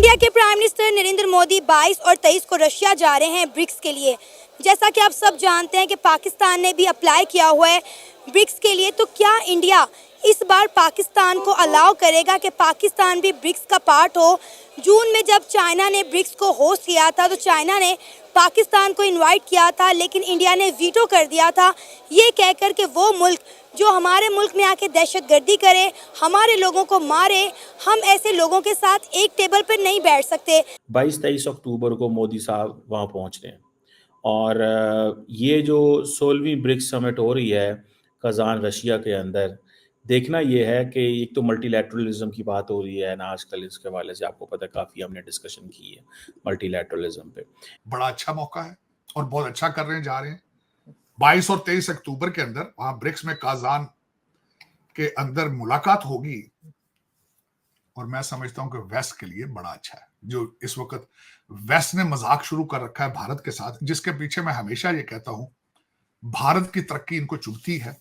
India के prime minister Narendra Modi 22 और 23 को रशिया जा रहे हैं ब्रिक्स के लिए। जैसा कि आप सब जानते हैं कि पाकिस्तान ने भी अप्लाई किया हुआ है ब्रिक्स के लिए, तो क्या इंडिया इस बार पाकिस्तान को अलाउ करेगा कि पाकिस्तान भी ब्रिक्स का पार्ट हो? जून में जब चाइना ने ब्रिक्स को होस्ट किया था तो चाइना ने पाकिस्तान को इनवाइट किया था, लेकिन इंडिया ने वीटो कर दिया था, ये कहकर के वो मुल्क जो हमारे मुल्क में आके दहशतगर्दी करे, हमारे लोगों को मारे, हम ऐसे लोगों के साथ एक टेबल पर नहीं बैठ सकते। 22-23 अक्टूबर को मोदी साहब वहाँ पहुँच रहे हैं और ये जो 16वीं ब्रिक्स समिट हो रही है कज़ान रशिया के अंदर, देखना ये है कि एक तो मल्टीलैटरलिज्म की बात हो रही है ना आजकल, इसके हवाले से आपको पता है काफ़ी हमने डिस्कशन की है मल्टीलैटरलिज्म पे। बड़ा अच्छा मौका है और बहुत अच्छा कर रहे जा रहे हैं। 22 और 23 अक्टूबर के अंदर वहां ब्रिक्स में काजान के अंदर मुलाकात होगी और मैं समझता हूं कि वेस्ट के लिए बड़ा अच्छा है। जो इस वक्त वेस्ट ने मजाक शुरू कर रखा है भारत के साथ, जिसके पीछे मैं हमेशा ये कहता हूं भारत की तरक्की इनको चुभती है।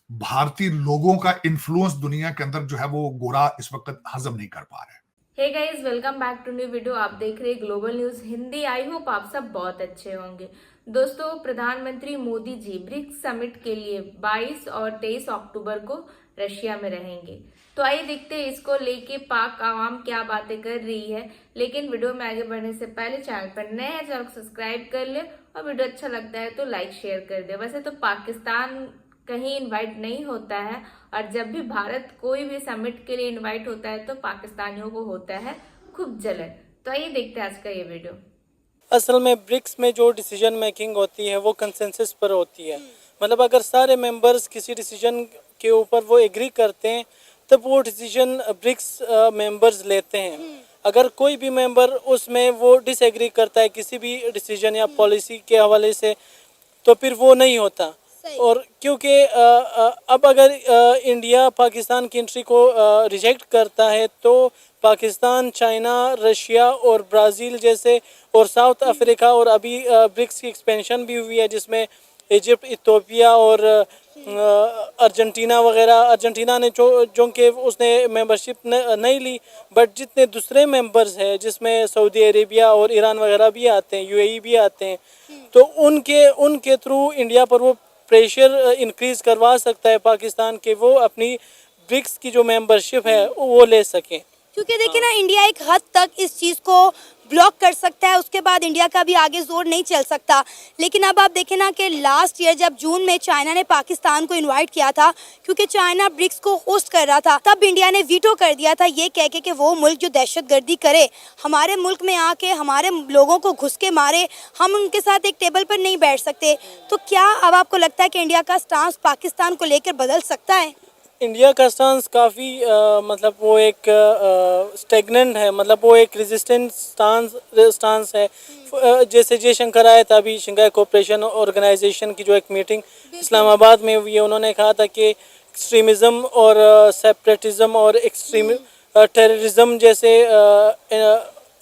भारतीय लोगों का इन्फ्लुएंस दुनिया के अंदर जो है वो गोरा इस वक्त हजम नहीं कर पा रहे। Hey guys, welcome back to new video. आप देख रहे हैं global news Hindi. I hope आप सब बहुत अच्छे होंगे। दोस्तों, प्रधानमंत्री मोदी जी ब्रिक्स समिट के लिए 22 और 23 अक्टूबर को रशिया में रहेंगे। तो आइए देखते हैं इसको लेके पाक आवाम क्या बातें कर रही है। लेकिन वीडियो में आगे बढ़ने से पहले चैनल पर नए हैं, चैनल को सब्सक्राइब कर ले और वीडियो अच्छा लगता है तो लाइक शेयर कर दे। वैसे तो पाकिस्तान कहीं इनवाइट नहीं होता है और जब भी भारत कोई भी समिट के लिए इनवाइट होता है तो पाकिस्तानियों को होता है खूब जलन। तो आइए देखते हैं आज का ये वीडियो। असल में ब्रिक्स में जो डिसीजन मेकिंग होती है वो कंसेंसस पर होती है। मतलब अगर सारे मेंबर्स किसी डिसीजन के ऊपर वो एग्री करते हैं तब वो डिसीजन ब्रिक्स मेंबर्स लेते हैं। अगर कोई भी मेंबर उसमें वो डिसएग्री करता है किसी भी डिसीजन या पॉलिसी के हवाले से तो फिर वो नहीं होता। और क्योंकि अब अगर इंडिया पाकिस्तान की एंट्री को रिजेक्ट करता है तो पाकिस्तान, चाइना, रशिया और ब्राज़ील जैसे और साउथ अफ्रीका और अभी ब्रिक्स की एक्सपेंशन भी हुई है जिसमें इजिप्ट, इथियोपिया और अर्जेंटीना वगैरह। अर्जेंटीना ने जो कि उसने मेंबरशिप नहीं ली, बट जितने दूसरे मेंबर्स हैं जिसमें सऊदी अरेबिया और ईरान वगैरह भी आते हैं, यूएई भी आते हैं, तो उनके थ्रू इंडिया पर वो प्रेशर इंक्रीज करवा सकता है पाकिस्तान के वो अपनी ब्रिक्स की जो मेंबरशिप है वो ले सकें। क्योंकि देखिए ना, इंडिया एक हद तक इस चीज़ को ब्लॉक कर सकता है, उसके बाद इंडिया का भी आगे जोर नहीं चल सकता। लेकिन अब आप देखें ना कि लास्ट ईयर जब जून में चाइना ने पाकिस्तान को इनवाइट किया था, क्योंकि चाइना ब्रिक्स को होस्ट कर रहा था, तब इंडिया ने वीटो कर दिया था ये कह के कि वो मुल्क जो दहशतगर्दी करे, हमारे मुल्क में आके हमारे लोगों को घुस के मारे, हम उनके साथ एक टेबल पर नहीं बैठ सकते। तो क्या अब आपको लगता है कि इंडिया का स्टांस पाकिस्तान को लेकर बदल सकता है? इंडिया का स्टांस काफ़ी मतलब वो एक स्टेगनेंट है, मतलब वो एक रेजिस्टेंट स्टांस है। जैसे जयशंकर आए था अभी शंघाई कोऑपरेशन ऑर्गेनाइजेशन की जो एक मीटिंग इस्लामाबाद में हुई है, उन्होंने कहा था कि एक्सट्रीमिज़म और सेपरेटिज़म और एक्सट्रीम टेररिज्म जैसे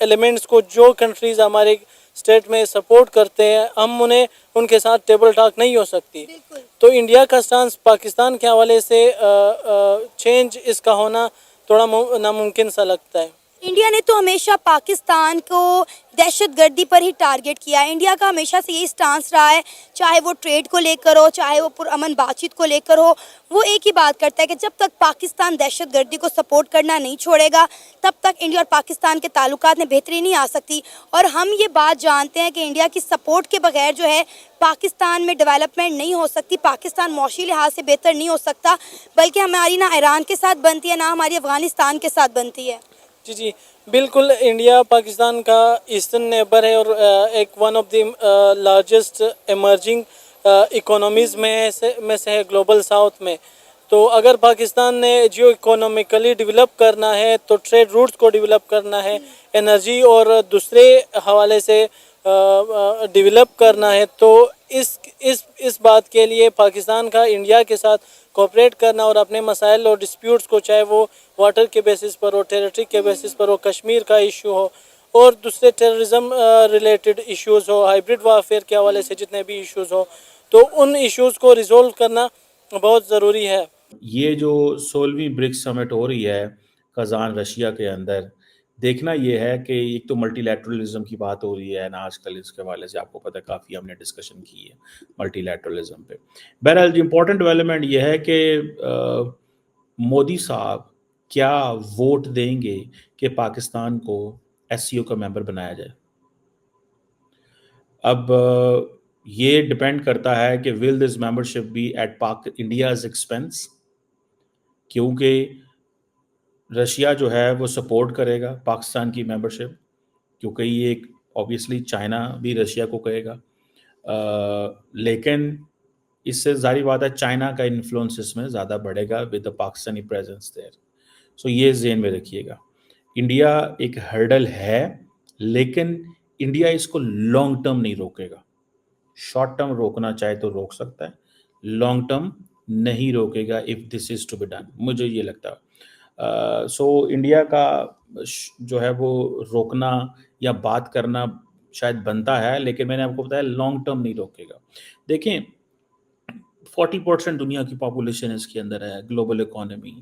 एलिमेंट्स को जो कंट्रीज़ हमारे स्टेट में सपोर्ट करते हैं हम उन्हें उनके साथ टेबल टॉक नहीं हो सकती। तो इंडिया का स्टांस पाकिस्तान के हवाले से चेंज इसका होना थोड़ा नामुमकिन सा लगता है। इंडिया ने तो हमेशा पाकिस्तान को दहशतगर्दी पर ही टारगेट किया है। इंडिया का हमेशा से यही स्टांस रहा है, चाहे वो ट्रेड को लेकर हो, चाहे वो पुरअमन बातचीत को लेकर हो। वो एक ही बात करता है कि जब तक पाकिस्तान दहशतगर्दी को सपोर्ट करना नहीं छोड़ेगा तब तक इंडिया और पाकिस्तान के ताल्लुकात में बेहतरी नहीं आ सकती। और हम ये बात जानते हैं कि इंडिया की सपोर्ट के बगैर जो है पाकिस्तान में डेवलपमेंट नहीं हो सकती। पाकिस्तान मौशी लिहाज से बेहतर नहीं हो सकता, बल्कि हमारी ना ईरान के साथ बनती है, ना हमारी अफगानिस्तान के साथ बनती है। जी बिल्कुल। इंडिया पाकिस्तान का ईस्टर्न नेबर है और एक one of the largest emerging economies में से है ग्लोबल साउथ में। तो अगर पाकिस्तान ने जियो इकोनॉमिकली डेवलप करना है तो ट्रेड रूट्स को डेवलप करना है, एनर्जी और दूसरे हवाले से डेवलप करना है, तो इस बात के लिए पाकिस्तान का इंडिया के साथ कोऑपरेट करना और अपने मसाइल और डिस्प्यूट्स को, चाहे वो वाटर के बेसिस पर हो, टेरिटरी के बेसिस पर हो, कश्मीर का इशू हो और दूसरे टेररिज्म रिलेटेड इश्यूज़ हो, हाइब्रिड वारफेयर के हवाले से जितने भी इश्यूज़ हो, तो उन इश्यूज़ को रिजोल्व करना बहुत ज़रूरी है। ये जो 16वीं ब्रिक्स समिट हो रही है कज़ान रशिया के अंदर, देखना ये है कि एक तो मल्टीलैटरलिज्म की बात हो रही है ना आजकल, इसके हवाले से आपको पता है काफ़ी हमने डिस्कशन की है मल्टीलैटरलिज्म पे। बहरहाल इम्पोर्टेंट डेवलपमेंट ये है कि मोदी साहब क्या वोट देंगे कि पाकिस्तान को एससीओ का मेंबर बनाया जाए। अब ये डिपेंड करता है कि will this membership be at Pak India's expense, क्योंकि रशिया जो है वो सपोर्ट करेगा पाकिस्तान की मेंबरशिप, क्योंकि ये एक ऑब्वियसली चाइना भी रशिया को कहेगा, लेकिन इससे जाहिर बात है चाइना का इन्फ्लुएंस इसमें ज़्यादा बढ़ेगा with the Pakistani presence there. So ये ज़हन में रखिएगा, इंडिया एक हर्डल है, लेकिन इंडिया इसको लॉन्ग टर्म नहीं रोकेगा। शॉर्ट टर्म रोकना चाहे तो रोक सकता है, लॉन्ग टर्म नहीं रोकेगा if this is to be done, मुझे ये लगता है। सो इंडिया का जो है वो रोकना या बात करना शायद बनता है, लेकिन मैंने आपको बताया लॉन्ग टर्म नहीं रोकेगा। देखें 40% दुनिया की पॉपुलेशन इसके अंदर है, ग्लोबल इकोनॉमी,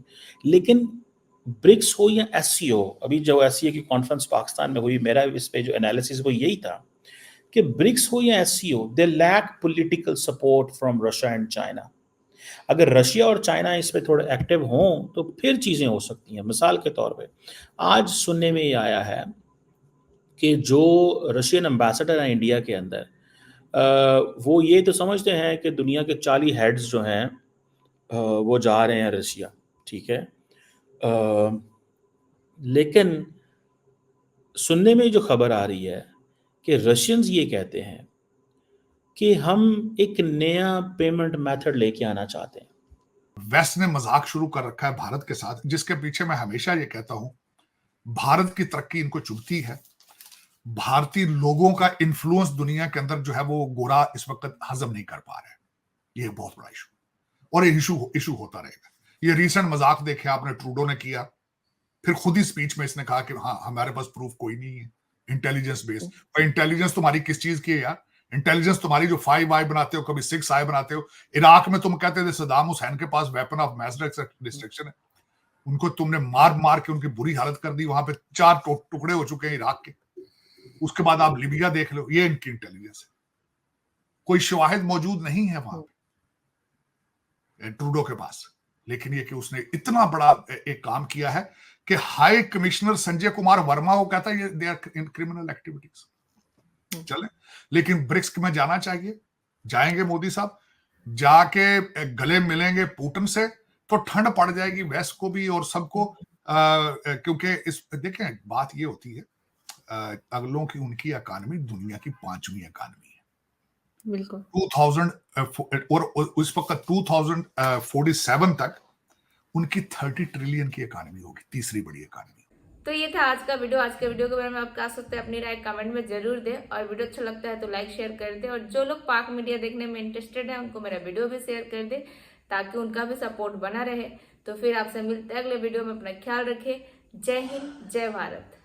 लेकिन ब्रिक्स हो या एससीओ, अभी जो एससीओ की कॉन्फ्रेंस पाकिस्तान में हुई, मेरा इस पे जो एनालिसिस वो यही था कि ब्रिक्स हो या SCO, they lack political support from Russia and China. अगर रशिया और चाइना इस पे थोड़े एक्टिव हों तो फिर चीज़ें हो सकती हैं। मिसाल के तौर पे आज सुनने में ये आया है कि जो रशियन एम्बेसडर हैं इंडिया के अंदर, वो ये तो समझते हैं कि दुनिया के 40 हेड्स जो हैं वो जा रहे हैं रशिया, ठीक है, लेकिन सुनने में जो खबर आ रही है कि रशियंस ये कहते हैं कि हम एक नया पेमेंट मेथड लेके आना चाहते हैं। वेस्ट ने मजाक शुरू कर रखा है भारत के साथ, जिसके पीछे मैं हमेशा ये कहता हूं भारत की तरक्की इनको चुभती है। भारतीय लोगों का इन्फ्लुएंस दुनिया के अंदर जो है वो गोरा इस वक्त हजम नहीं कर पा रहे हैं। ये बहुत बड़ा इशू, और ये इशू होता रहेगा। ये रीसेंट मजाक देखे आपने, ट्रूडो ने किया, फिर खुद ही स्पीच में इसने कहा कि हाँ हमारे पास प्रूफ कोई नहीं है इंटेलिजेंस बेस्ड। और इंटेलिजेंस तुम्हारी किस चीज की है यार? इंटेलिजेंस तुम्हारी जो 5 आई बनाते हो, कभी 6 आई बनाते हो। इराक में तुम कहते थे सदाम हुसैन के पास वेपन ऑफ मैस डिस्ट्रक्शन है, उनको तुमने मार मार के उनकी बुरी हालत कर दी, वहां पे 4 टुकड़े हो चुके हैं इराक के। उसके बाद आप लीबिया देख लो, ये इनकी इंटेलिजेंस है। कोई शवाहिद मौजूद नहीं है वहां पे ट्रूडो के पास, लेकिन ये कि उसने इतना बड़ा एक काम किया है कि हाई कमिश्नर संजय कुमार वर्मा को कहता है ये they are in criminal activities. चले, लेकिन ब्रिक्स में जाना चाहिए, जाएंगे मोदी साहब, जाके गले मिलेंगे पुतिन से तो ठंड पड़ जाएगी वेस्ट को भी और सबको, क्योंकि इस देखें बात ये होती है, अगलों की उनकी इकॉनमी दुनिया की 5वीं इकॉनमी है बिल्कुल 2000 और उस वक्त 2047 तक उनकी 30 ट्रिलियन की इकॉनमी होगी, तीसरी बड़ी इकॉनमी। तो ये था आज का वीडियो। आज के वीडियो के बारे में आप कह सकते हैं अपनी राय कमेंट में जरूर दें, और वीडियो अच्छा लगता है तो लाइक शेयर कर दें, और जो लोग पाक मीडिया देखने में इंटरेस्टेड है उनको मेरा वीडियो भी शेयर कर दें ताकि उनका भी सपोर्ट बना रहे। तो फिर आपसे मिलते हैं अगले वीडियो में, अपना ख्याल रखें। जय हिंद, जय भारत।